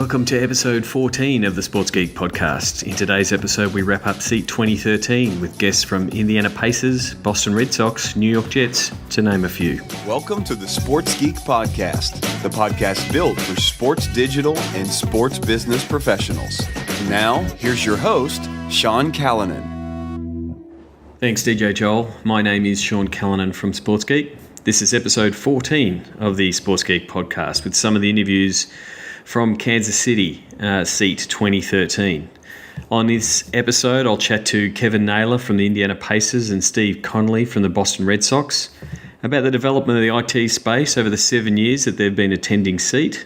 Welcome to episode 14 of the Sports Geek podcast. In today's episode, we wrap up Seat 2013 with guests from Indiana Pacers, Boston Red Sox, New York Jets, to name a few. Welcome to the Sports Geek podcast, the podcast built for sports digital and sports business professionals. Now, here's your host, Sean Callanan. Thanks, DJ Joel. My name is Sean Callanan from Sports Geek. This is episode 14 of the Sports Geek podcast with some of the interviews from Kansas City, Seat 2013. On this episode, I'll chat to Kevin Naylor from the Indiana Pacers and Steve Connolly from the Boston Red Sox about the development of the IT space over the 7 years that they've been attending Seat.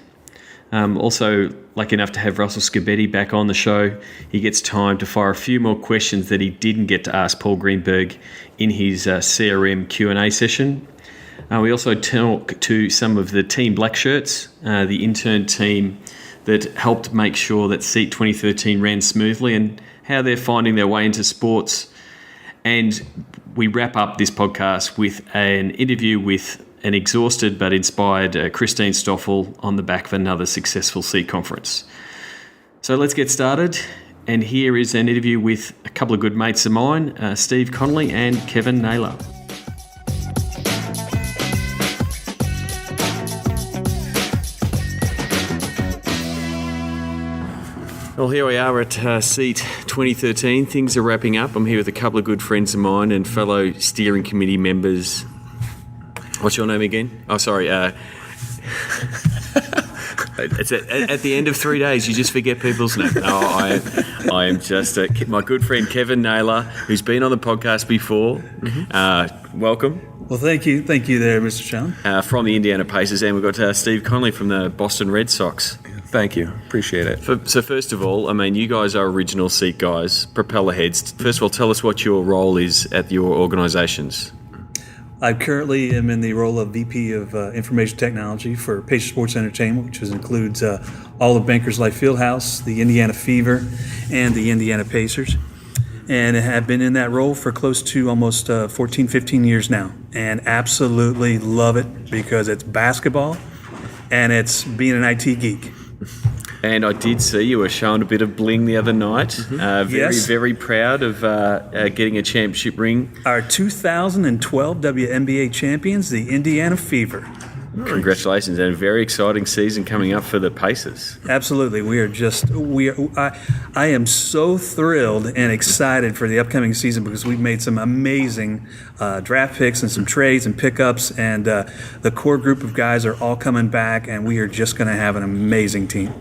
Also, lucky enough to have Russell Scabetti back on the show. He gets time to fire a few more questions that he didn't get to ask Paul Greenberg in his CRM Q&A session. We also talk to some of the Team Black Shirts, the intern team that helped make sure that Seat 2013 ran smoothly and how they're finding their way into sports. And we wrap up this podcast with an interview with an exhausted but inspired Christine Stoffel on the back of another successful Seat conference. So let's get started. And here is an interview with a couple of good mates of mine, Steve Connolly and Kevin Naylor. Well, here we are at Seat 2013. Things are wrapping up. I'm here with a couple of good friends of mine and fellow steering committee members. What's your name again? Oh, sorry. It's at the end of 3 days, you just forget people's names. No, I am just my good friend Kevin Naylor, who's been on the podcast before. Welcome. Well, thank you there, Mr. Sean. From the Indiana Pacers, and we've got Steve Connolly from the Boston Red Sox. Thank you. Appreciate it. So first of all, I mean, you guys are original Seat guys, propeller heads. First of all, tell us what your role is at your organisations. I currently am in the role of VP of Information Technology for Pacer Sports Entertainment, which includes all of Bankers Life Fieldhouse, the Indiana Fever, and the Indiana Pacers. And I have been in that role for close to almost 14, 15 years now. And absolutely love it because it's basketball and it's being an IT geek. And I did see you were showing a bit of bling the other night. Very proud of getting a championship ring. Our 2012 WNBA champions, the Indiana Fever. Congratulations, and a very exciting season coming up for the Pacers. Absolutely. I am so thrilled and excited for the upcoming season because we've made some amazing draft picks and some trades and pickups, and the core group of guys are all coming back, and we are just going to have an amazing team.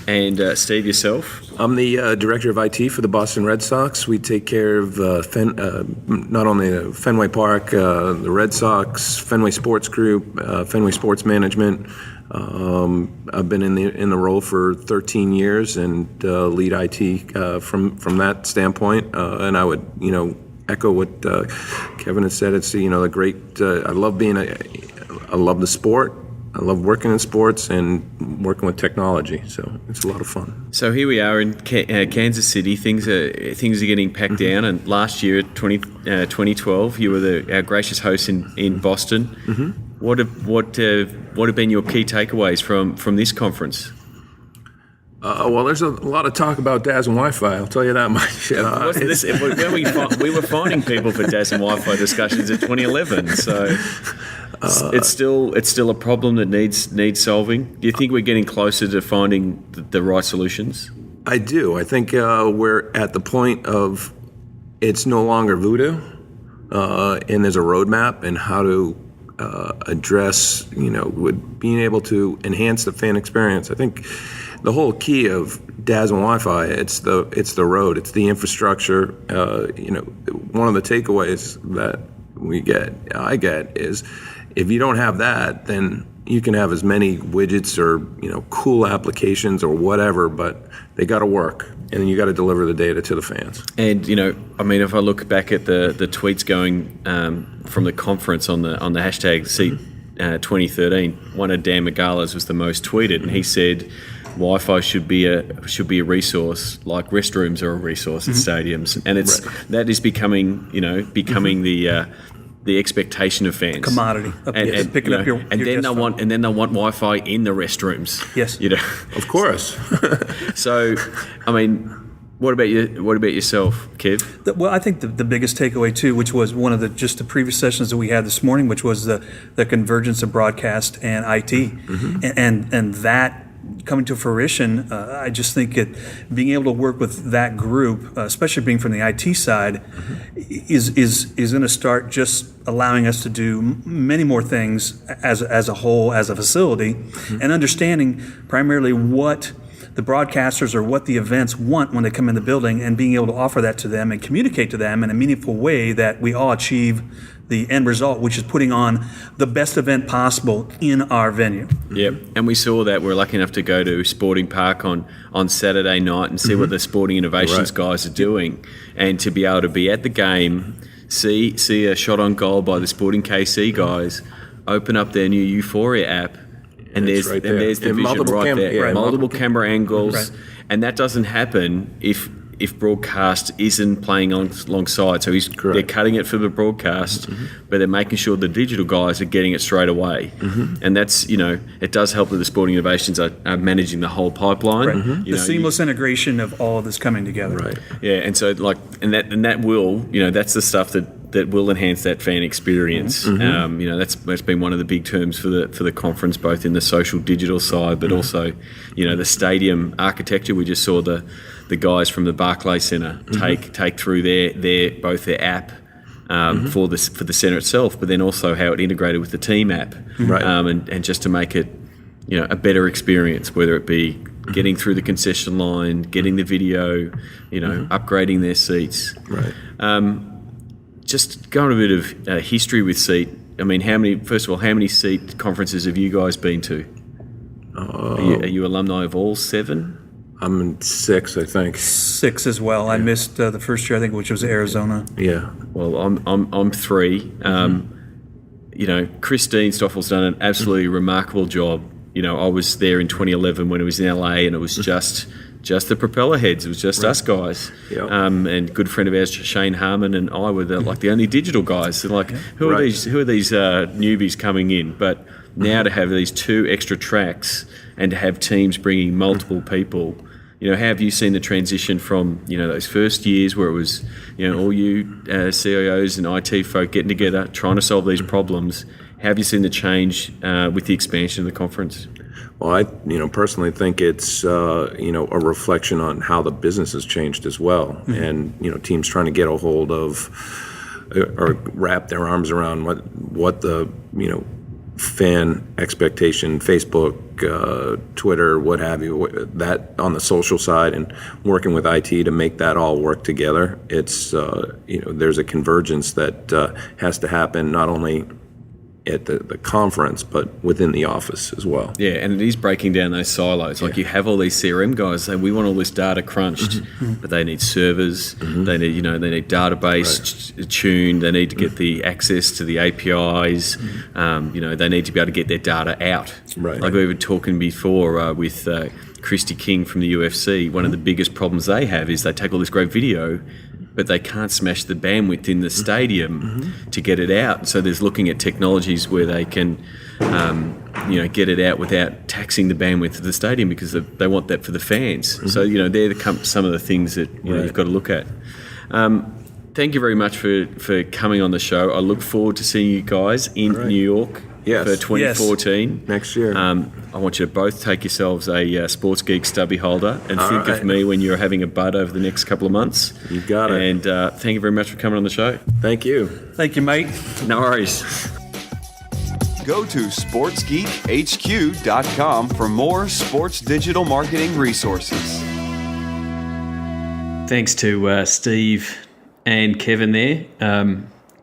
And Steve, yourself? I'm the director of IT for the Boston Red Sox. We take care of not only Fenway Park, the Red Sox, Fenway Sports Group, Fenway Sports Management. I've been in the role for 13 years and lead IT from that standpoint. And I would echo what Kevin has said. It's the great. I love I love the sport. I love working in sports and working with technology, so it's a lot of fun. So here we are in Kansas City. Things are getting packed down. And last year, 2012, you were our gracious host in Boston. What have been your key takeaways from this conference? Well, there's a lot of talk about DAS and Wi-Fi. I'll tell you that much. When we were finding people for DAS and Wi-Fi discussions in 2011, so. It's still a problem that needs solving. Do you think we're getting closer to finding the right solutions? I do. I think we're at the point of it's no longer voodoo, and there's a roadmap and how to address, with being able to enhance the fan experience. I think the whole key of DAS and Wi-Fi, it's the road, it's the infrastructure. One of the takeaways that I get is, if you don't have that, then you can have as many widgets or cool applications or whatever, but they got to work, and then you got to deliver the data to the fans. And if I look back at the tweets going from the conference on the hashtag Seat 2013, one of Dan Magala's was the most tweeted, and he said Wi-Fi should be a resource like restrooms are a resource at stadiums, and that is becoming the the expectation of fans. Commodity. Picking up your and then guest phone. they'll want Wi-Fi in the restrooms. Yes. Of course. So, I mean, what about you? What about yourself, Kev? Well, I think the biggest takeaway too, which was one of the previous sessions that we had this morning, which was the convergence of broadcast and IT, and that coming to fruition. I just think being able to work with that group, especially being from the IT side, is going to start just allowing us to do many more things as a whole, as a facility, and understanding primarily what the broadcasters or what the events want when they come in the building, and being able to offer that to them and communicate to them in a meaningful way that we all achieve the end result, which is putting on the best event possible in our venue. Yep, and we saw that. We're lucky enough to go to Sporting Park on Saturday night and see what the Sporting Innovations guys are doing, and to be able to be at the game, see a shot on goal by the Sporting KC guys, open up their new Euphoria app, and there's right the vision right there. Multiple camera angles, and that doesn't happen if broadcast isn't playing alongside. So they're cutting it for the broadcast, but they're making sure the digital guys are getting it straight away. And that's, it does help that the Sporting Innovations are managing the whole pipeline. The seamless integration of all of this coming together. Right. Yeah, and so that will, that's the stuff that will enhance that fan experience. That's been one of the big terms for the conference, both in the social digital side, but also, the stadium architecture. We just saw the guys from the Barclays Centre take through both their app for the centre itself, but then also how it integrated with the team app, and just to make it a better experience, whether it be getting through the concession line, getting the video, upgrading their seats. Right. Just going a bit of history with SEAT. I mean, how many SEAT conferences have you guys been to? Are you alumni of all 7? I'm in 6, I think. 6 as well. Yeah. I missed the first year, I think, which was Arizona. Yeah. Well, I'm 3. Christine Stoffel's done an absolutely remarkable job. I was there in 2011 when it was in LA, and it was just the propeller heads. It was just us guys. Yep. And good friend of ours, Shane Harmon, and I were the only digital guys. So who are these newbies coming in? But now to have these 2 extra tracks and to have teams bringing multiple people, how have you seen the transition from those first years where it was all you CIOs and IT folk getting together trying to solve these problems? How have you seen the change with the expansion of the conference? Well, I personally think it's a reflection on how the business has changed as well, and teams trying to get a hold of or wrap their arms around what the fan expectation, Facebook, Twitter, what have you, that on the social side, and working with IT to make that all work together. It's there's a convergence that has to happen not only at the conference, but within the office as well. Yeah, and it is breaking down those silos. Like you have all these CRM guys say, we want all this data crunched, but they need servers, they need they need database tuned, they need to get the access to the APIs, they need to be able to get their data out. Right. Like we were talking before with Christy King from the UFC, one of the biggest problems they have is they take all this great video, but they can't smash the bandwidth in the stadium to get it out. So there's looking at technologies where they can, get it out without taxing the bandwidth of the stadium, because they want that for the fans. So they're some of the things that you've got to look at. Thank you very much for coming on the show. I look forward to seeing you guys in New York. Yes. For 2014. Yes. Next year. I want you to both take yourselves a Sports Geek stubby holder and think of me when you're having a bud over the next couple of months. You got it. And thank you very much for coming on the show. Thank you. Thank you, mate. No worries. Go to sportsgeekhq.com for more sports digital marketing resources. Thanks to Steve and Kevin there.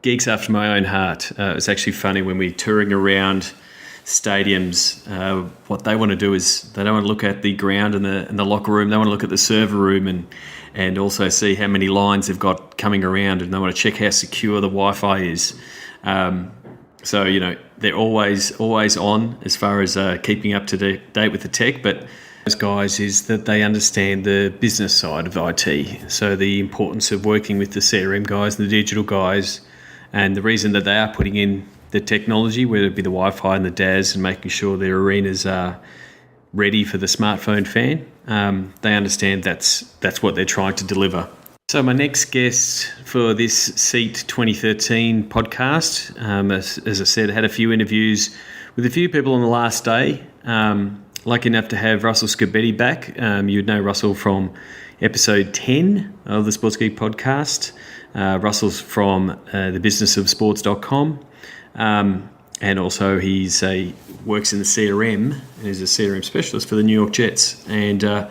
Geeks after my own heart. It's actually funny when we're touring around stadiums, what they want to do is they don't want to look at the ground and the locker room. They want to look at the server room and also see how many lines they've got coming around, and they want to check how secure the Wi-Fi is. So they're always on as far as keeping up to date with the tech, but those guys is that they understand the business side of IT. So the importance of working with the CRM guys and the digital guys And the reason that they are putting in the technology, whether it be the Wi-Fi and the DAS, and making sure their arenas are ready for the smartphone fan, they understand that's what they're trying to deliver. So my next guest for this Seat 2013 podcast, as I said, had a few interviews with a few people on the last day. Lucky enough to have Russell Scobetti back. You'd know Russell from episode 10 of the Sports Geek podcast. Russell's from thebusinessofsports.com. And also he's works in the CRM and is a CRM specialist for the New York Jets. And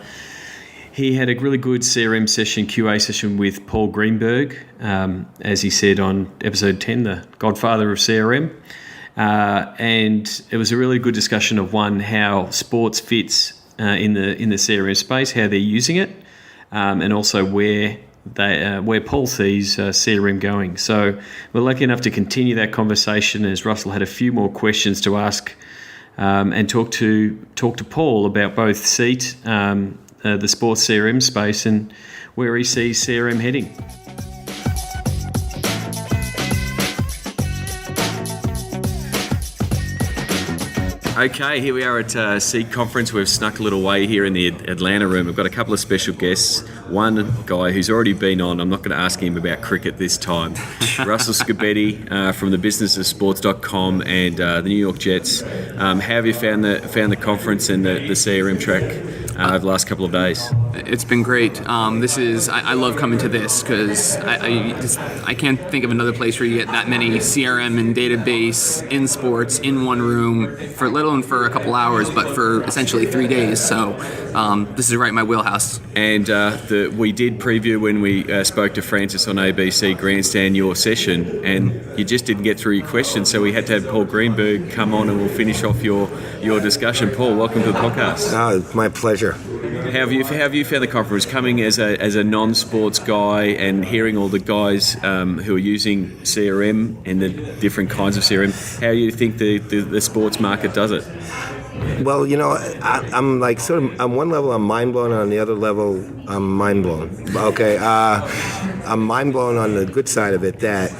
he had a really good CRM session, QA session with Paul Greenberg, as he said on episode 10, the godfather of CRM. And it was a really good discussion of how sports fits in the CRM space, how they're using it, and also where Paul sees CRM going. So we're lucky enough to continue that conversation as Russell had a few more questions to ask and talk to Paul about both Seat, the sports CRM space, and where he sees CRM heading. Okay, here we are at Seat Conference. We've snuck a little way here in the Atlanta room. We've got a couple of special guests. One guy who's already been on, I'm not going to ask him about cricket this time, Russell Scobetti from thebusinessofsports.com and the New York Jets. How have you found the conference and the CRM track over the last couple of days? It's been great. I love coming to this because I can't think of another place where you get that many CRM and database in sports in one room, for let alone for a couple hours, but for essentially 3 days. So this is right in my wheelhouse. And we did preview when we spoke to Francis on ABC Grandstand your session, and you just didn't get through your questions, so we had to have Paul Greenberg come on and we'll finish off your discussion. Paul, welcome to the podcast. It's my pleasure. How have you found the conference, coming as a non-sports guy and hearing all the guys who are using CRM and the different kinds of CRM? How do you think the sports market does it? Well, I'm like sort of on one level I'm mind blown, on the other level I'm mind blown. Okay, I'm mind blown on the good side of it that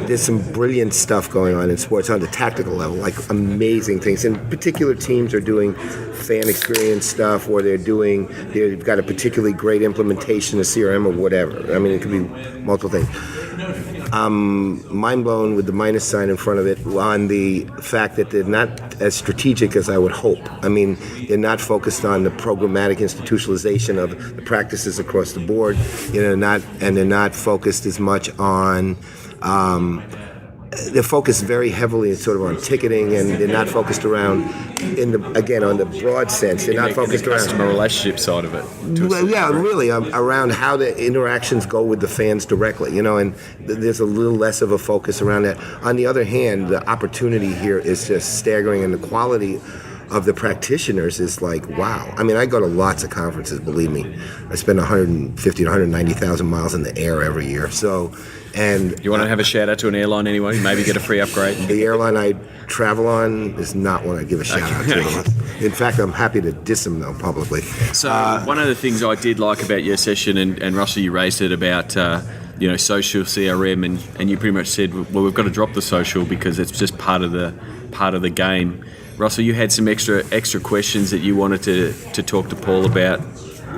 there's some brilliant stuff going on in sports on the tactical level, like amazing things. And particular teams are doing fan experience stuff, or they've got a particularly great implementation of CRM or whatever. I mean, it could be multiple things. I'm mind blown with the minus sign in front of it on the fact that they're not as strategic as I would hope. I mean, they're not focused on the programmatic institutionalization of the practices across the board. They're not focused as much on. They're focused very heavily sort of on ticketing, and they're not focused around on the broad sense. They're not focused the around customer relationship side of it. Really, around how the interactions go with the fans directly. And there's a little less of a focus around that. On the other hand, the opportunity here is just staggering, and the quality of the practitioners is like, wow. I mean, I go to lots of conferences, believe me. I spend 150 to 190,000 miles in the air every year. So, and you want to have a shout out to an airline anyway? Maybe get a free upgrade. The airline I travel on is not one I give a shout out to. In fact, I'm happy to diss them though publicly. So one of the things I did like about your session, and Russell, you raised it about social CRM, and you pretty much said, well, we've got to drop the social because it's just part of the game. Russell, you had some extra questions that you wanted to talk to Paul about.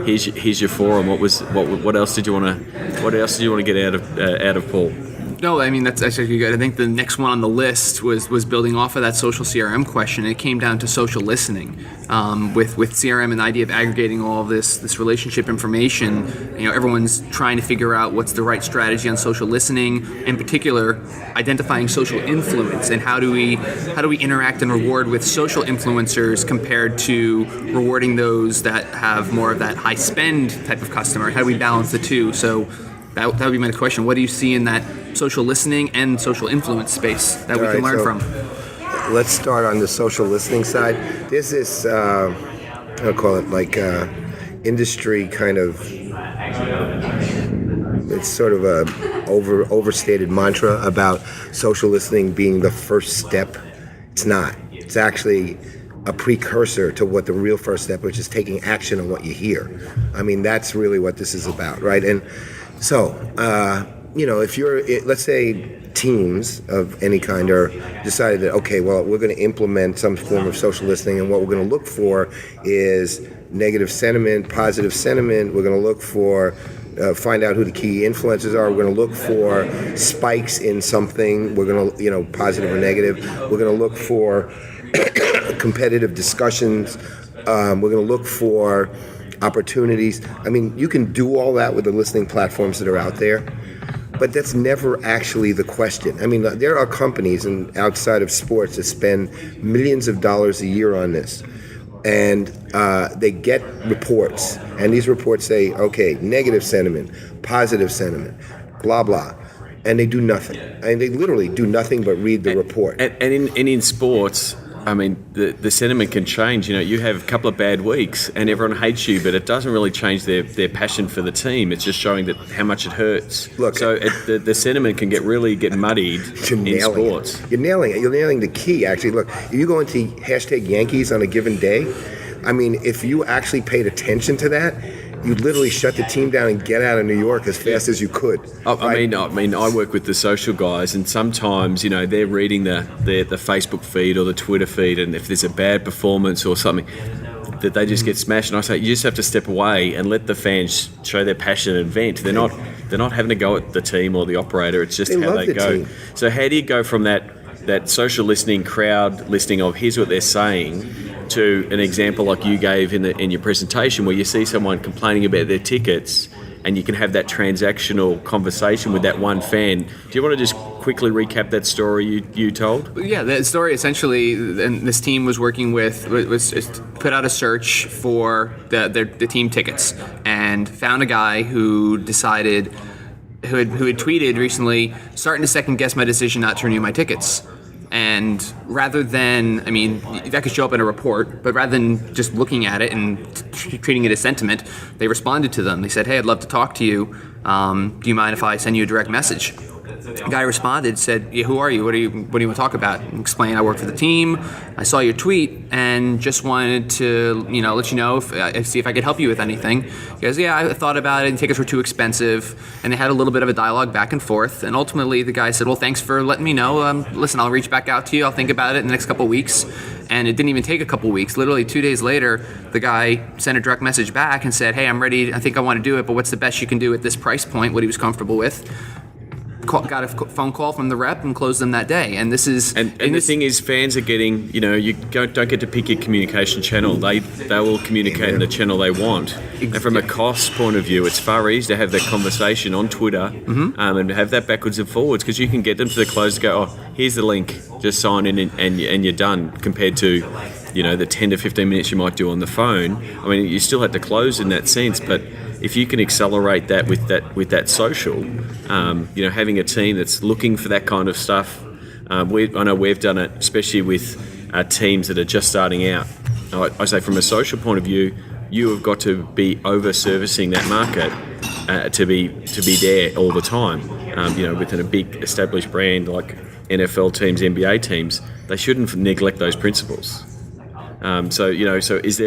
Here's your forum. What else did you want to get out of Paul? No, I mean, that's actually good. I think the next one on the list was building off of that social CRM question. It came down to social listening. With CRM and the idea of aggregating all of this relationship information, everyone's trying to figure out what's the right strategy on social listening, in particular, identifying social influence, and how do we interact and reward with social influencers compared to rewarding those that have more of that high spend type of customer. How do we balance the two? So that would be my question. What do you see in that social listening and social influence space that we can learn from? Let's start on the social listening side. There's this, I'll call it like industry kind of, it's sort of a overstated mantra about social listening being the first step. It's not. It's actually a precursor to what the real first step, which is taking action on what you hear. I mean, that's really what this is about, right? And so if you're, let's say teams of any kind are decided that, okay, well, we're going to implement some form of social listening, and what we're going to look for is negative sentiment, positive sentiment. We're going to look for, find out who the key influencers are. We're going to look for spikes in something. We're going to, positive or negative. We're going to look for competitive discussions. We're going to look for opportunities. I mean, you can do all that with the listening platforms that are out there, but that's never actually the question. I mean, there are companies outside of sports that spend millions of dollars a year on this, and they get reports, and these reports say, okay, negative sentiment, positive sentiment, blah, blah, and they do nothing. And they literally do nothing but read the report. And in sports, I mean, the sentiment can change. You have a couple of bad weeks and everyone hates you, but it doesn't really change their passion for the team. It's just showing that how much it hurts. Look, so the sentiment can get muddied in sports. You're nailing it. You're nailing the key, actually. Look, if you go into hashtag Yankees on a given day, I mean, if you actually paid attention to that, you'd literally shut the team down and get out of New York as fast as you could. I mean, I work with the social guys, and sometimes they're reading the Facebook feed or the Twitter feed, and if there's a bad performance or something, that they just get smashed. And I say, you just have to step away and let the fans show their passion and vent. They're not having to go at the team or the operator. It's just how they go. Team. So how do you go from that social listening, crowd listening of here's what they're saying, to an example like you gave in your presentation, where you see someone complaining about their tickets and you can have that transactional conversation with that one fan? Do you want to just quickly recap that story you told? Yeah, the story essentially, and this team was working with, was put out a search for the team tickets, and found a guy who decided, who had tweeted recently, starting to second guess my decision not to renew my tickets. And rather than, I mean, that could show up in a report, but rather than just looking at it and treating it as sentiment, they responded to them. They said, hey, I'd love to talk to you. Do you mind if I send you a direct message? The guy responded, said, yeah, who are you? What do you want to talk about? And explain, I work for the team. I saw your tweet and just wanted to, let you know, see if I could help you with anything. He goes, yeah, I thought about it. The tickets were too expensive. And they had a little bit of a dialogue back and forth. And ultimately, the guy said, well, thanks for letting me know. Listen, I'll reach back out to you. I'll think about it in the next couple of weeks. And it didn't even take a couple of weeks. Literally 2 days later, the guy sent a direct message back and said, hey, I'm ready. I think I want to do it, but what's the best you can do at this price point, what he was comfortable with? Got a phone call from the rep and closed them that day. And this is and the thing is, fans are getting, you don't get to pick your communication channel. They will communicate in the channel they want. And from a cost point of view, it's far easier to have that conversation on Twitter and have that backwards and forwards, because you can get them to the close to go, oh, here's the link, just sign in and you're done, compared to the 10 to 15 minutes you might do on the phone. I mean, you still have to close in that sense, but if you can accelerate that with that social, having a team that's looking for that kind of stuff, I know we've done it, especially with teams that are just starting out. I say from a social point of view, you have got to be over servicing that market to be there all the time. Within a big established brand like NFL teams, NBA teams, they shouldn't neglect those principles. So is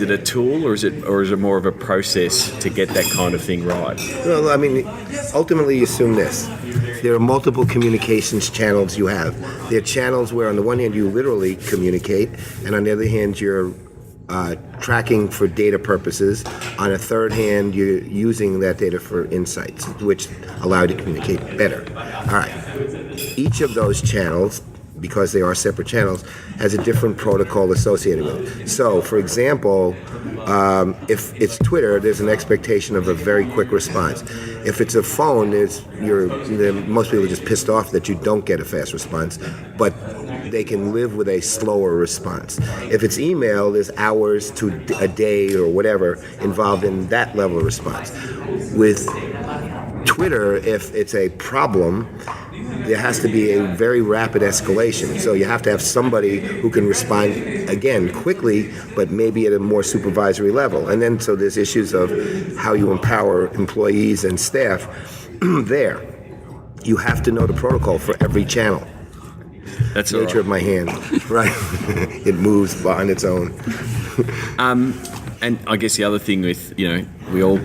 it a tool, or is it more of a process to get that kind of thing right? Well, I mean, ultimately you assume this. There are multiple communications channels you have. There are channels where on the one hand you literally communicate, and on the other hand you're tracking for data purposes. On a third hand, you're using that data for insights, which allow you to communicate better. All right. Each of those channels, because they are separate channels, has a different protocol associated with it. So, for example, if it's Twitter, there's an expectation of a very quick response. If it's a phone, most people are just pissed off that you don't get a fast response, but they can live with a slower response. If it's email, there's hours to a day or whatever involved in that level of response. With Twitter, if it's a problem, there has to be a very rapid escalation. So you have to have somebody who can respond, again, quickly, but maybe at a more supervisory level. And then so there's issues of how you empower employees and staff there. You have to know the protocol for every channel. That's the nature of my hand, right? It moves on its own. And I guess the other thing with, we all,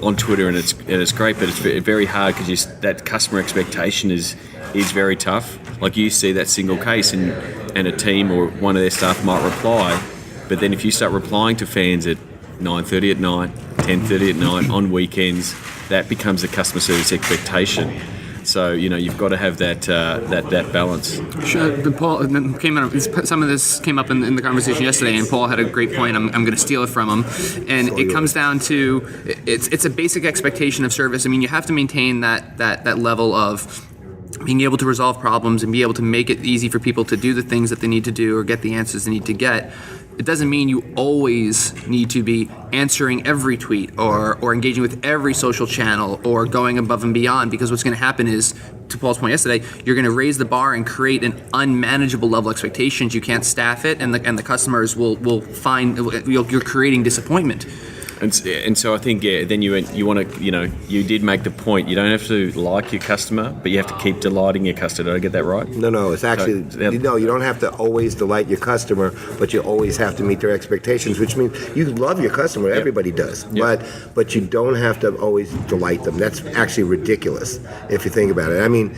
on Twitter, and it's great, but it's very hard because that customer expectation is very tough. Like you see that single case and a team or one of their staff might reply, but then if you start replying to fans at 9:30 at night, 10:30 at night, on weekends, that becomes the customer service expectation. So you've got to have that balance. Sure. Paul some of this came up in the conversation yesterday, and Paul had a great point. I'm going to steal it from him, and it comes down to it's a basic expectation of service. I mean, you have to maintain that level of being able to resolve problems and be able to make it easy for people to do the things that they need to do or get the answers they need to get. It doesn't mean you always need to be answering every tweet or engaging with every social channel or going above and beyond, because what's going to happen is, to Paul's point yesterday, you're going to raise the bar and create an unmanageable level of expectations. You can't staff it, and the customers will find you're creating disappointment. And so I think, then you want to, you did make the point, you don't have to like your customer, but you have to keep delighting your customer. Did I get that right? No, it's actually, you don't have to always delight your customer, but you always have to meet their expectations, which means you love your customer, everybody does, but you don't have to always delight them. That's actually ridiculous if you think about it. I mean,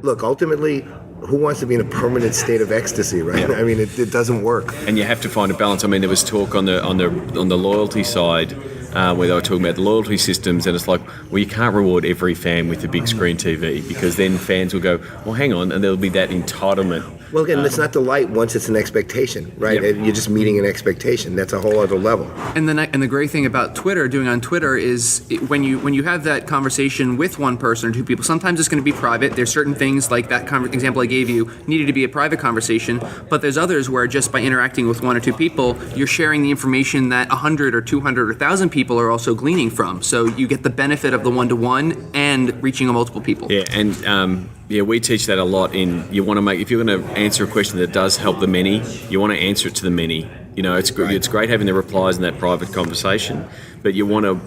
look, ultimately, who wants to be in a permanent state of ecstasy, right? Yeah. I mean, it doesn't work. And you have to find a balance. I mean, there was talk on the loyalty side where they were talking about the loyalty systems, and it's like, well, you can't reward every fan with a big screen TV, because then fans will go, well, hang on, and there'll be that entitlement. Well, again, it's not delight once it's an expectation, right? Yep. You're just meeting an expectation. That's a whole other level. And the great thing about doing on Twitter is when you have that conversation with one person or two people, sometimes it's going to be private. There's certain things like that example I gave you needed to be a private conversation, but there's others where just by interacting with one or two people, you're sharing the information that 100 or 200 or 1,000 people are also gleaning from. So you get the benefit of the one-to-one and reaching multiple people. Yeah, and we teach that a lot. If you're going to answer a question that does help the many, you want to answer it to the many. It's great having the replies in that private conversation, but you want to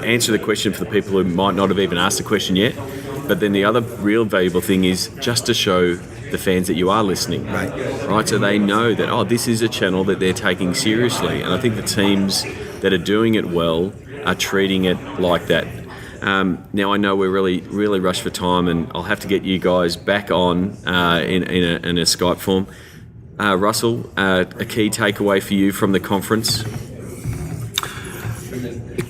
answer the question for the people who might not have even asked the question yet. But then the other real valuable thing is just to show the fans that you are listening, right? So they know that, this is a channel that they're taking seriously, and I think the teams that are doing it well are treating it like that. Now I know we're really rushed for time, and I'll have to get you guys back on in a Skype form. Russell, a key takeaway for you from the conference?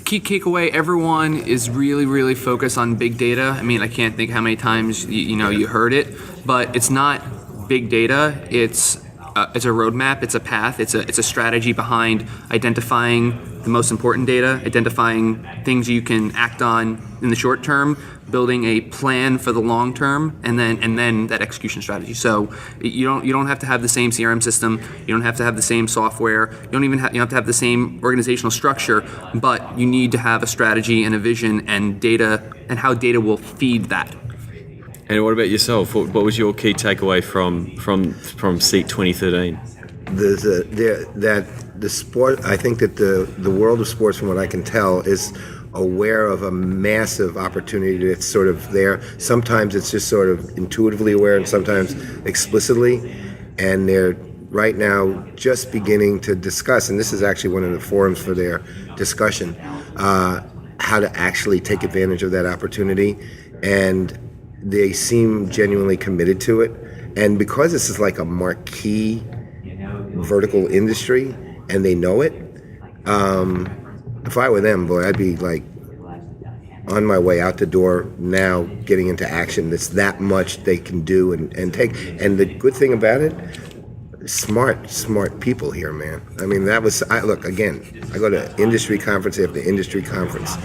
Key takeaway: everyone is really focused on big data. I mean, I can't think how many times you heard it, but it's not big data. It's a roadmap. It's a path. It's a strategy behind identifying the most important data, identifying things you can act on in the short term, building a plan for the long term, and then that execution strategy. So you don't have to have the same CRM system. You don't have to have the same software. You don't have to have the same organizational structure, but you need to have a strategy and a vision and data, and how data will feed that. And what about yourself? What was your key takeaway from SEAT 2013? The sport. I think that the world of sports, from what I can tell, is aware of a massive opportunity that's sort of there. Sometimes it's just sort of intuitively aware, and sometimes explicitly. And they're right now just beginning to discuss, and this is actually one of the forums for their discussion, how to actually take advantage of that opportunity. And they seem genuinely committed to it. And because this is like a marquee vertical industry and they know it, if I were them, boy, I'd be like on my way out the door now, getting into action. There's that much they can do and take. And the good thing about it, smart people here, man. I mean, look, again, I go to industry conference after industry conference.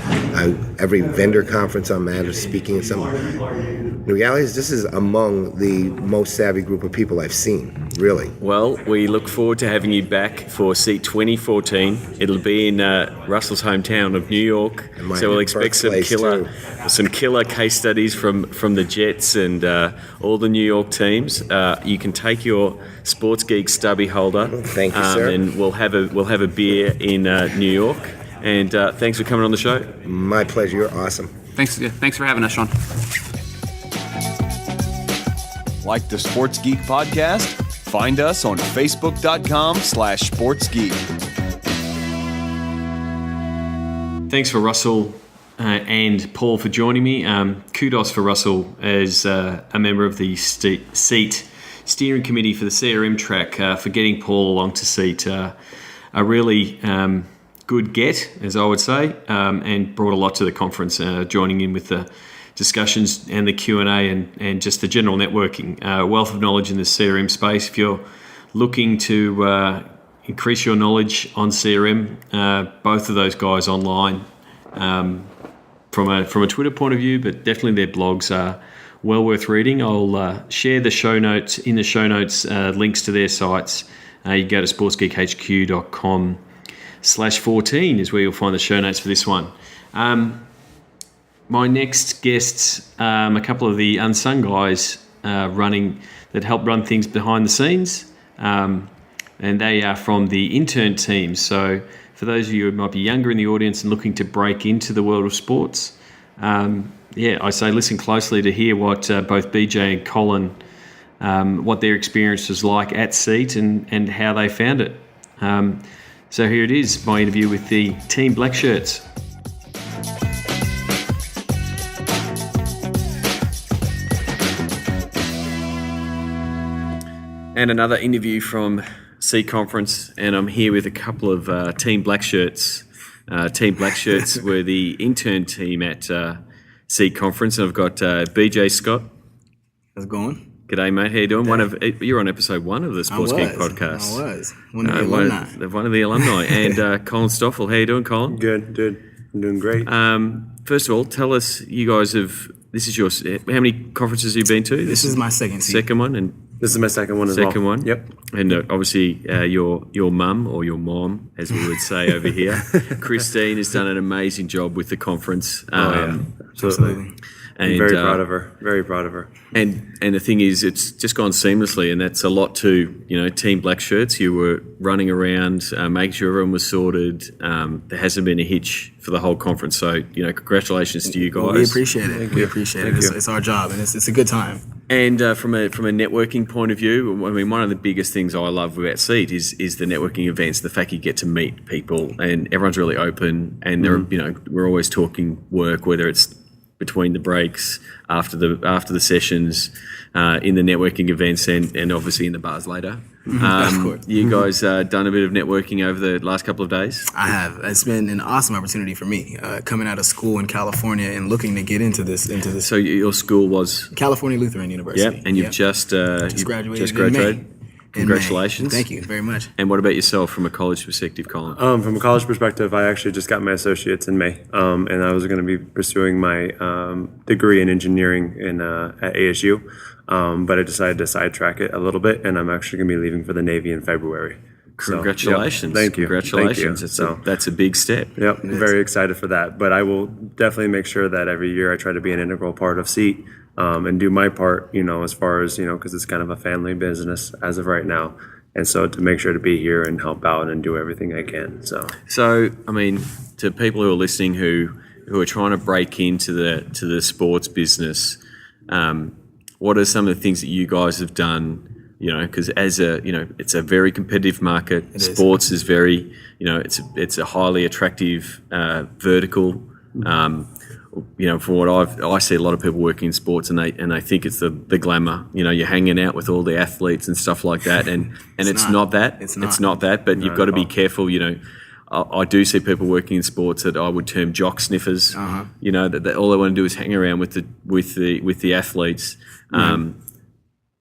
Every vendor conference I'm at is speaking at something. The reality is this is among the most savvy group of people I've seen, really. Well, we look forward to having you back for SEAT 2014. It'll be in Russell's hometown of New York. So we'll expect some killer case studies from the Jets and all the New York teams. You can take your Sports Geek stubby holder. Thank you, sir. And we'll have a beer in New York. And thanks for coming on the show. My pleasure. You're awesome. Thanks for having us, Sean. Like the Sports Geek podcast? Find us on Facebook.com/SportsGeek. Thanks for Russell and Paul for joining me. Kudos for Russell as a member of the SEAT steering committee for the CRM track for getting Paul along to SEAT. A really good get, as I would say, and brought a lot to the conference, joining in with the discussions and the Q&A and just the general networking. Wealth of knowledge in the CRM space. If you're looking to increase your knowledge on CRM, both of those guys online from a Twitter point of view, but definitely their blogs are well worth reading. I'll share the show notes links to their sites. You can go to sportsgeekhq.com/14 is where you'll find the show notes for this one. My next guests, a couple of the unsung guys that help run things behind the scenes, and they are from the intern team. So for those of you who might be younger in the audience and looking to break into the world of sports, I say listen closely to hear what both BJ and Colin, what their experience was like at SEAT and how they found it. So here it is, my interview with the Team Black Shirts. And another interview from SEAT Conference, and I'm here with a couple of Team Black Shirts. Team Black Shirts were the intern team at SEAT Conference, and I've got BJ Scott. How's it going? G'day, mate. How you doing? You're on episode 1 of the Sports Geek podcast. I was. One of the alumni. One of the alumni. And Colin Stoffel. How you doing, Colin? Good, dude. I'm doing great. First of all, tell us, you guys how many conferences have you been to? This is my second seat. Second one? And This is my second one as well. second one? Yep. And obviously your mum, or your mom, as we would say over here, Christine, has done an amazing job with the conference. Absolutely. And, I'm very proud of her. Very proud of her. And the thing is, it's just gone seamlessly, and that's a lot to Team Black Shirts. You were running around, making sure everyone was sorted. There hasn't been a hitch for the whole conference. So congratulations to you guys. We appreciate it. We appreciate it. It's our job, and it's a good time. And from a networking point of view, I mean, one of the biggest things I love about SEAT is the networking events. The fact you get to meet people, and everyone's really open, and we're always talking work, whether it's between the breaks, after the sessions, in the networking events, and obviously in the bars later. Of course. You guys done a bit of networking over the last couple of days? I have. It's been an awesome opportunity for me, coming out of school in California and looking to get into this. So your school was California Lutheran University. Yeah, and you've just graduated. In May. In Congratulations. May. Thank you very much. And what about yourself from a college perspective, Colin? From a college perspective, I actually just got my associates in May, and I was going to be pursuing my degree in engineering at ASU, but I decided to sidetrack it a little bit, and I'm actually going to be leaving for the Navy in February. Congratulations. So, yep. Thank you. Congratulations. That's a big step. Yep, very excited for that. But I will definitely make sure that every year I try to be an integral part of SEAT and do my part, as far as, because it's kind of a family business as of right now. And so to make sure to be here and help out and do everything I can. So I mean, to people who are listening who are trying to break into the sports business, what are some of the things that you guys have done? Because it's a very competitive market. Sports is very, it's a highly attractive vertical. From what I see a lot of people working in sports, and they think it's the glamour. You're hanging out with all the athletes and stuff like that, and it's not that. It's not that. But you've got to be careful. I do see people working in sports that I would term jock sniffers. That all they want to do is hang around with the athletes.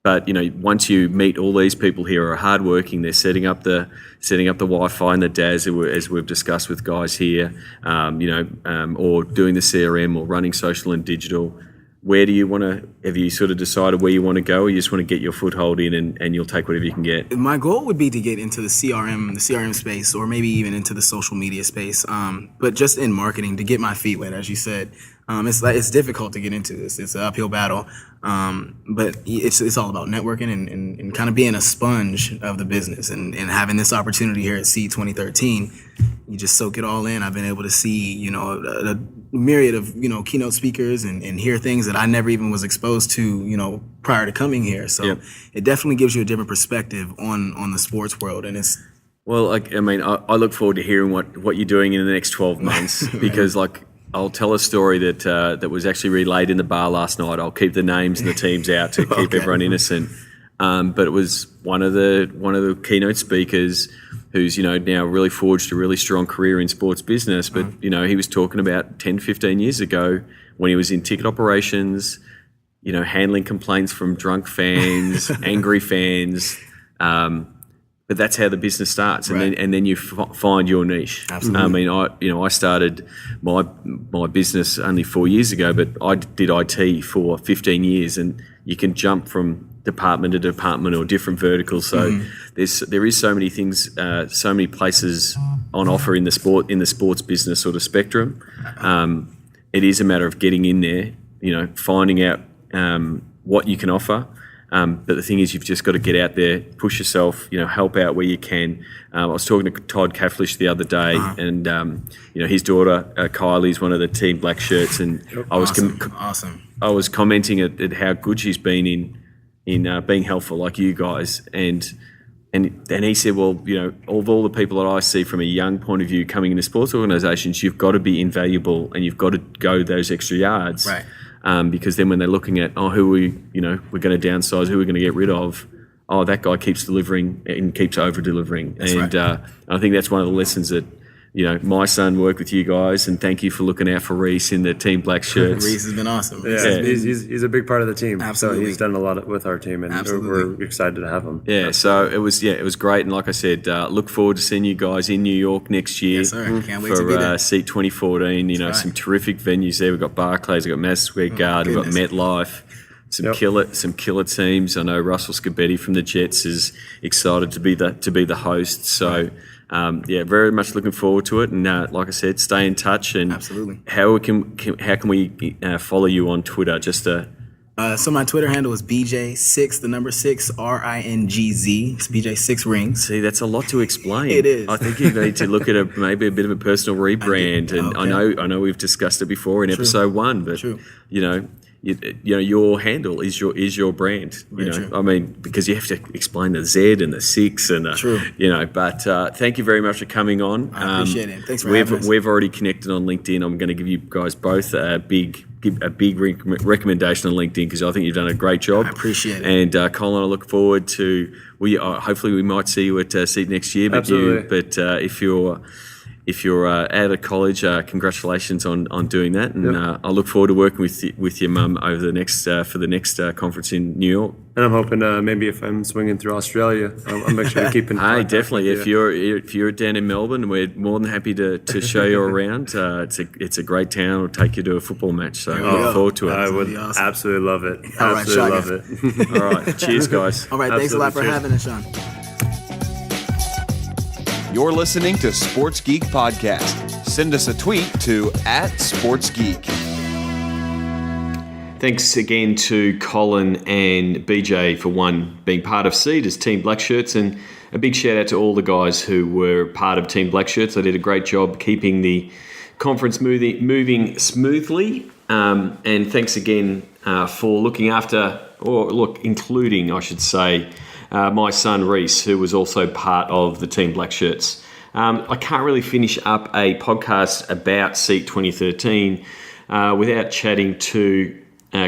But once you meet all these people here who are hardworking, they're setting up the Wi-Fi and the DAS, as we've discussed with guys here, or doing the CRM or running social and digital. Where do you want to? Have you sort of decided where you want to go, or you just want to get your foothold in and you'll take whatever you can get? My goal would be to get into the CRM space, or maybe even into the social media space. But just in marketing, to get my feet wet, as you said. It's difficult to get into this. It's an uphill battle, but it's all about networking and kind of being a sponge of the business and having this opportunity here at SEAT 2013. You just soak it all in. I've been able to see a myriad of keynote speakers and hear things that I never even was exposed to prior to coming here. So It definitely gives you a different perspective on the sports world, and it's Well, I look forward to hearing what you're doing in the next 12 months because, I'll tell a story that was actually relayed in the bar last night. I'll keep the names and the teams out to keep everyone innocent. But it was one of the keynote speakers who's now really forged a really strong career in sports business. But he was talking about 10, 15 years ago when he was in ticket operations, handling complaints from drunk fans, angry fans. But that's how the business starts, and then you find your niche. Absolutely. I started my business only 4 years ago, but I did IT for 15 years, and you can jump from department to department or different verticals. So there is so many things, so many places on offer in the sports business sort of spectrum. It is a matter of getting in there, finding out what you can offer. But the thing is, you've just got to get out there, push yourself, help out where you can. I was talking to Todd Cafflish the other day, and his daughter Kylie's one of the Team Black Shirts, and I was Awesome. I was commenting at how good she's been in being helpful, like you guys, and he said, well, of all the people that I see from a young point of view coming into sports organisations, you've got to be invaluable and you've got to go those extra yards. Right. Because then when they're looking at, who we're going to downsize, who we're going to get rid of, that guy keeps delivering and keeps over-delivering. That's right. I think that's one of the lessons that, my son worked with you guys, and thank you for looking out for Reese in the Team Black Shirts. Reese has been awesome. Yeah, he's a big part of the team. Absolutely. So he's done a lot with our team, and we're excited to have him. Yeah, so it was great, and like I said, look forward to seeing you guys in New York next year. Yes, sir. Can't wait to be there. For SEAT 2014. Some terrific venues there. We've got Barclays, we've got Madison Square Garden, we've got MetLife. Some killer teams. I know Russell Scabetti from the Jets is excited to be the host. So very much looking forward to it. And like I said, stay in touch. And absolutely. How can we follow you on Twitter? So my Twitter handle is BJ6, the number 6, RINGZ. It's BJ6 Rings. See, that's a lot to explain. It is. I think you need to look at maybe a bit of a personal rebrand. I know we've discussed it before in episode 1, but your handle is your brand. Because you have to explain the Z and the 6 and But thank you very much for coming on. I appreciate it. Thanks for having us. We've already connected on LinkedIn. I'm going to give you guys both a big recommendation on LinkedIn because I think you've done a great job. I appreciate it. And Colin, I look forward to hopefully we might see you at SEAT next year. But Absolutely. if you're out of college, congratulations on doing that, and I look forward to working with your mum over the next for the next conference in New York. And I'm hoping maybe if I'm swinging through Australia, I'll make sure to keep in contact. Hey, definitely. If you're down in Melbourne, we're more than happy to show you around. It's a great town. We'll take you to a football match. So look forward to it. I would absolutely love it. All right, absolutely love it. All right, cheers, guys. All right, thanks a lot for having us, Sean. You're listening to Sports Geek Podcast. Send us a tweet to @SportsGeek. Thanks again to Colin and BJ for being part of SEAT as Team Black Shirts, and a big shout out to all the guys who were part of Team Black Shirts. They did a great job keeping the conference moving smoothly. And thanks again for looking after, including, I should say, my son Reese, who was also part of the Team Black Shirts. I can't really finish up a podcast about SEAT 2013 without chatting to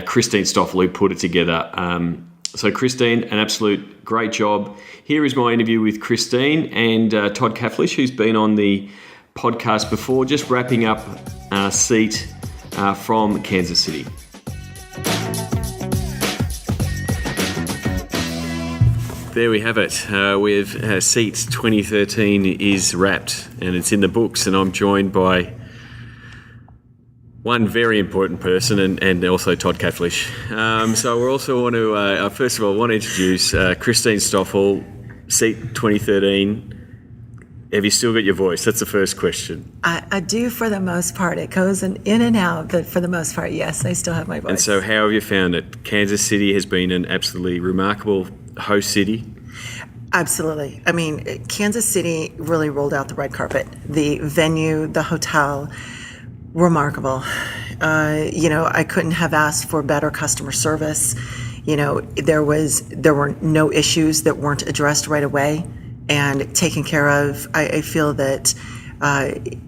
Christine Stoffel, who put it together. So Christine, an absolute great job. Here is my interview with Christine and Todd Cafflish, who's been on the podcast before, just wrapping up SEAT from Kansas City. There we have it. SEAT 2013 is wrapped and it's in the books, and I'm joined by one very important person and also Todd Cafflish. So we also want to, first of all, introduce Christine Stoffel, SEAT 2013. Have you still got your voice? That's the first question. I do for the most part. It goes in and out, but for the most part, yes, I still have my voice. And so how have you found it? Kansas City has been an absolutely remarkable host city. Absolutely. I mean, Kansas City really rolled out the red carpet. The venue, the hotel, remarkable. I couldn't have asked for better customer service. There were no issues that weren't addressed right away. and taken care of. I feel that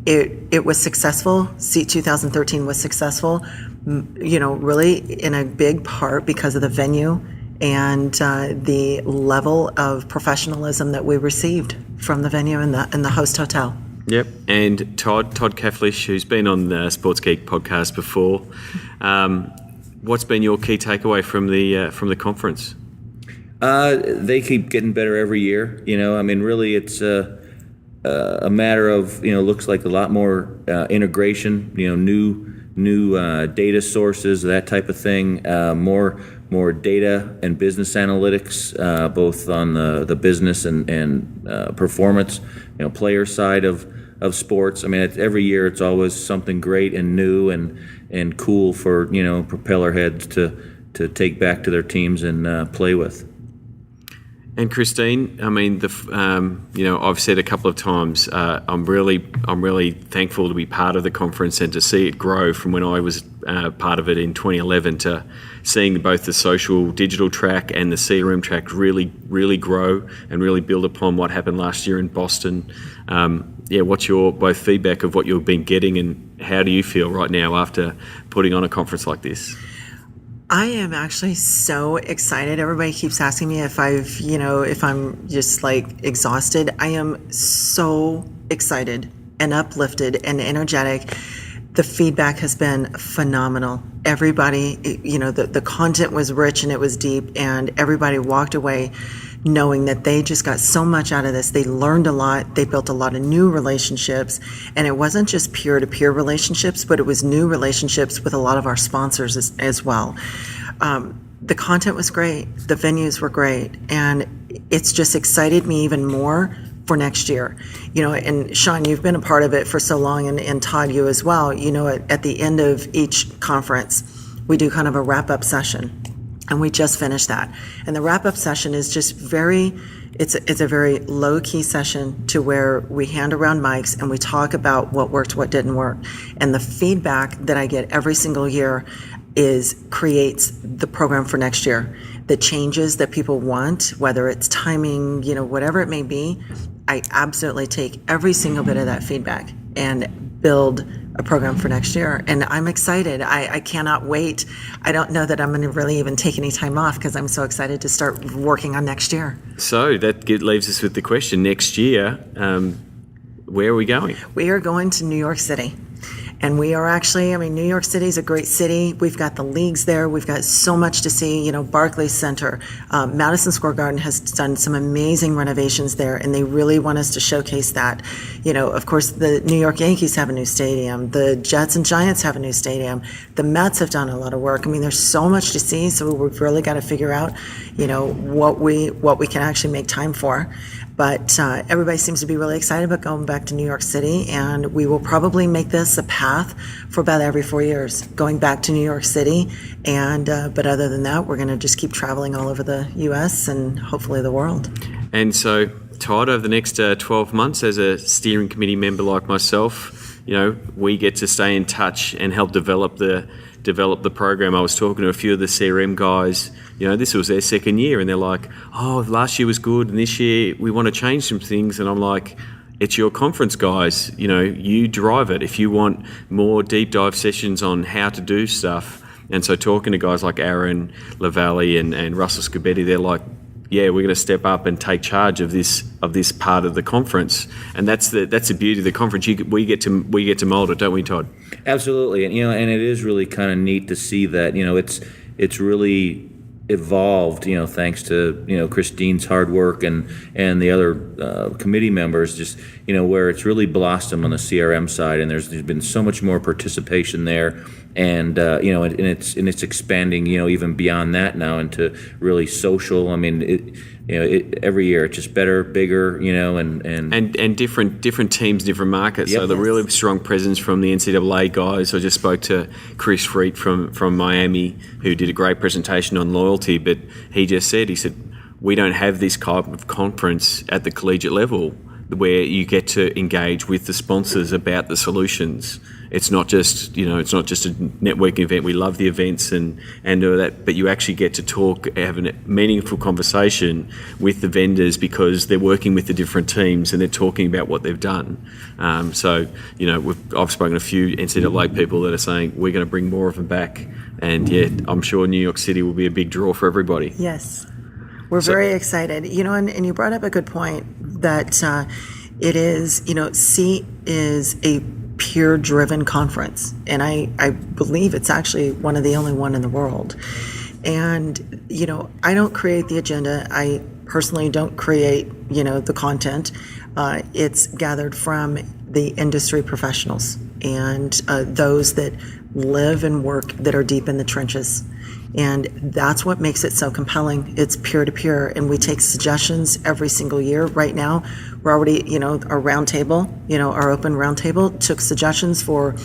it was successful. SEAT 2013 was successful, really in a big part because of the venue and the level of professionalism that we received from the venue and the host hotel. Yep, and Todd Kaflish, who's been on the Sports Geek podcast before, what's been your key takeaway from the conference? They keep getting better every year. Really, it's a matter of looks like a lot more integration. New data sources, that type of thing. More data and business analytics, both on the business and performance, player side of sports. Every year it's always something great and new and cool for propeller heads to take back to their teams and play with. And Christine, I've said a couple of times, I'm really thankful to be part of the conference and to see it grow from when I was part of it in 2011 to seeing both the social digital track and the CRM track really grow and really build upon what happened last year in Boston. What's your both feedback of what you've been getting, and how do you feel right now after putting on a conference like this? I am actually so excited. Everybody keeps asking me if I'm just like exhausted. I am so excited and uplifted and energetic. The feedback has been phenomenal. Everybody, the content was rich and it was deep, and everybody walked away knowing that they just got so much out of this. They learned a lot. They built a lot of new relationships, and it wasn't just peer-to-peer relationships, but it was new relationships with a lot of our sponsors as well. The content was great. The venues were great, and it's just excited me even more for next year. And Sean, you've been a part of it for so long, and Todd, you as well. At the end of each conference, we do kind of a wrap-up session. And we just finished that. And the wrap-up session is just it's a very low-key session to where we hand around mics and we talk about what worked, what didn't work. And the feedback that I get every single year creates the program for next year. The changes that people want, whether it's timing, whatever it may be, I absolutely take every single bit of that feedback and build a program for next year. And I'm excited. I cannot wait. I don't know that I'm going to really even take any time off because I'm so excited to start working on next year. So that leaves us with the question, next year, where are we going? We are going to New York City. And we are actually, New York City is a great city. We've got the leagues there. We've got so much to see. Barclays Center, Madison Square Garden has done some amazing renovations there, and they really want us to showcase that. Of course, the New York Yankees have a new stadium. The Jets and Giants have a new stadium. The Mets have done a lot of work. There's so much to see, so we've really got to figure out, what we can actually make time for. But everybody seems to be really excited about going back to New York City, and we will probably make this a path for about every 4 years, going back to New York City. And but other than that, we're going to just keep traveling all over the U.S. and hopefully the world. And so, Todd, over the next 12 months, as a steering committee member like myself, we get to stay in touch and help develop the program. I was talking to a few of the CRM guys. This was their second year, and they're like, "Oh, last year was good, and this year we want to change some things." And I'm like, "It's your conference, guys. You drive it. If you want more deep dive sessions on how to do stuff." And so, talking to guys like Aaron Lavallee and Russell Scobetti, they're like, "Yeah, we're going to step up and take charge of this part of the conference," and that's the beauty of the conference. We get to mold it, don't we, Todd? Absolutely, and it is really kind of neat to see that it's really evolved. Thanks to Christine's hard work and the other committee members, just where it's really blossomed on the CRM side, and there's been so much more participation there. And and it's expanding even beyond that now into really social. Every year it's just better, bigger, and different teams, different markets. Yep. So the really strong presence from the NCAA guys. I just spoke to Chris Freet from Miami, who did a great presentation on loyalty. But he said we don't have this type of conference at the collegiate level. where you get to engage with the sponsors about the solutions. It's not just a networking event. We love the events and do that, but you actually get to talk, have a meaningful conversation with the vendors because they're working with the different teams and they're talking about what they've done. I've spoken to a few NCAA people that are saying we're going to bring more of them back, and I'm sure New York City will be a big draw for everybody. Yes. We're very excited. And you brought up a good point that it is, SEAT is a peer-driven conference, and I believe it's actually one of the only one in the world. And, I don't create the agenda. I personally don't create, the content. It's gathered from the industry professionals and those that live and work that are deep in the trenches. And that's what makes it so compelling. It's peer-to-peer, and we take suggestions every single year. Right now, we're already, our roundtable, our open roundtable took suggestions for,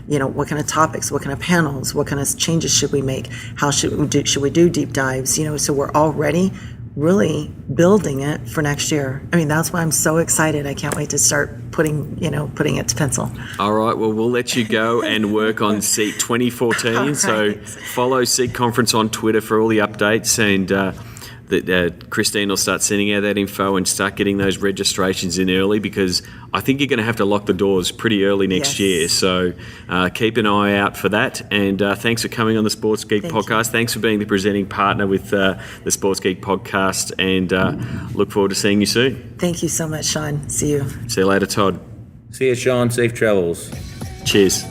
what kind of topics, what kind of panels, what kind of changes should we make, how should we do deep dives, so we're already really building it for next year. I mean, that's why I'm so excited. I can't wait to start putting it to pencil. All right, well, we'll let you go and work on SEAT 2014. All right. So follow SEAT Conference on Twitter for all the updates, and Christine will start sending out that info and start getting those registrations in early, because I think you're going to have to lock the doors pretty early next year. So keep an eye out for that. And thanks for coming on the Sports Geek podcast. You. Thanks for being the presenting partner with the Sports Geek podcast, and look forward to seeing you soon. Thank you so much, Sean. See you. See you later, Todd. See you, Sean. Safe travels. Cheers.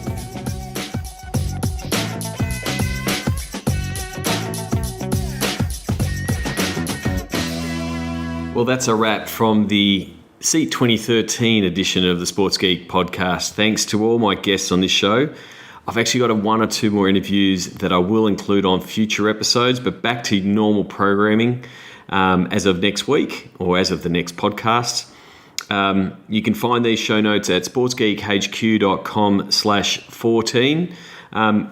Well, that's a wrap from the SEAT 2013 edition of the Sports Geek podcast. Thanks to all my guests on this show. I've actually got one or two more interviews that I will include on future episodes, but back to normal programming as of next week, or as of the next podcast. You can find these show notes at sportsgeekhq.com/14.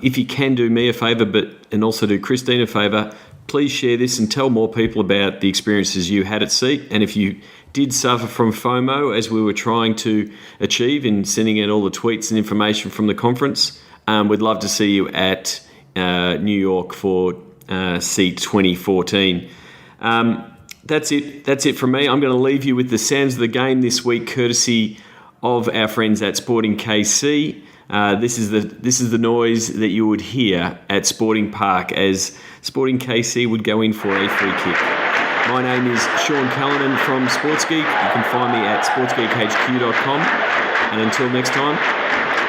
If you can do me a favour, and also do Christine a favour, please share this and tell more people about the experiences you had at SEAT. And if you did suffer from FOMO, as we were trying to achieve in sending out all the tweets and information from the conference, we'd love to see you at New York for SEAT 2014. That's it from me. I'm going to leave you with the sounds of the game this week, courtesy of our friends at Sporting KC. This is the noise that you would hear at Sporting Park as Sporting KC would go in for a free kick. My name is Sean Callanan from Sports Geek. You can find me at sportsgeekhq.com. And until next time,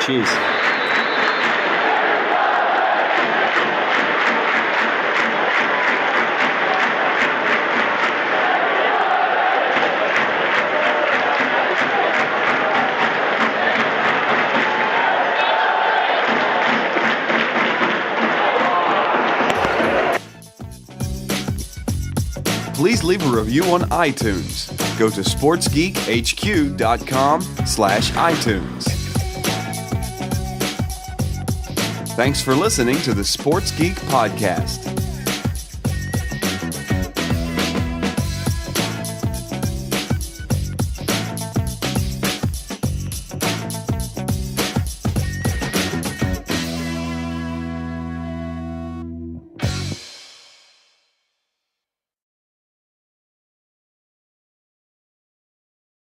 cheers. Please leave a review on iTunes. Go to sportsgeekhq.com/iTunes. Thanks for listening to the Sports Geek Podcast.